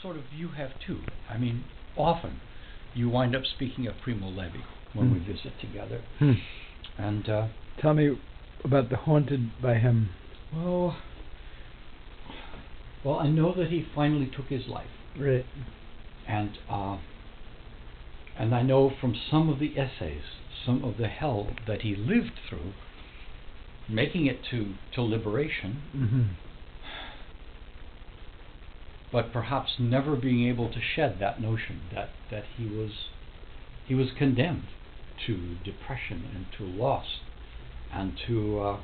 sort of you have too. I mean, often you wind up speaking of Primo Levi when we visit together. And tell me about the haunted by him. Well, I know that he finally took his life. Right. And I know from some of the essays, some of the hell that he lived through, making it to liberation, but perhaps never being able to shed that notion that he was condemned to depression and to loss and to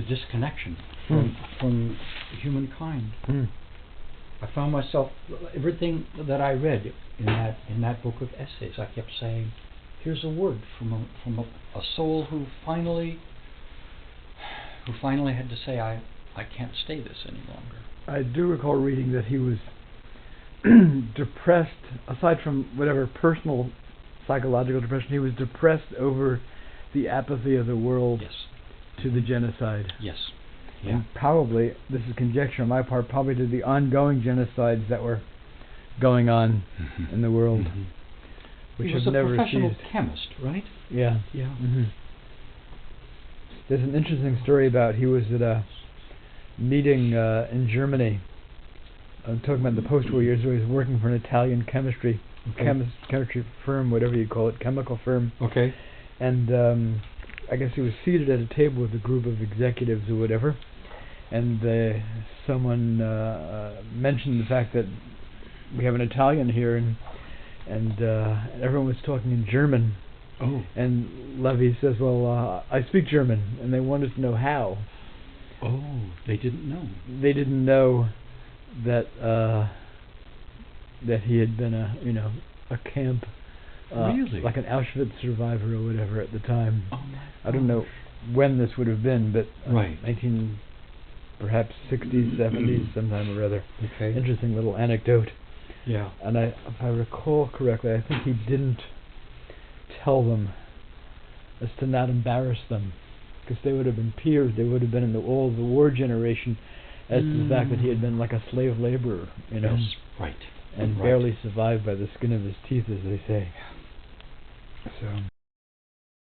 disconnection from humankind. I found myself, everything that I read in that book of essays, I kept saying, here's a word from a soul who finally had to say, I can't stay this any longer. I do recall reading that he was depressed, aside from whatever personal psychological depression, he was depressed over the apathy of the world to the genocide. Yes. Yeah. And probably, this is conjecture on my part, probably to the ongoing genocides that were going on in the world. Which he was a professional chemist, right? Yeah. Yeah. There's an interesting story about he was at a meeting in Germany. I'm talking about the post-war years where he was working for an Italian chemistry firm, whatever you call it, chemical firm. Okay. And I guess he was seated at a table with a group of executives or whatever, and someone mentioned the fact that we have an Italian here, and everyone was talking in German. Oh. And Levi says, well, I speak German, and they wanted to know how. Oh, they didn't know. They didn't know that that he had been a camp, really? like an Auschwitz survivor or whatever at the time. Oh my! I don't know when this would have been, but right, perhaps 60s, 70s, sometime or other. Okay. Interesting little anecdote. Yeah. And if I recall correctly, I think he didn't tell them as to not embarrass them, because they would have been peers. They would have been in all the war generation, as to the fact that he had been like a slave laborer, Yes, right. and barely survived by the skin of his teeth, as they say. So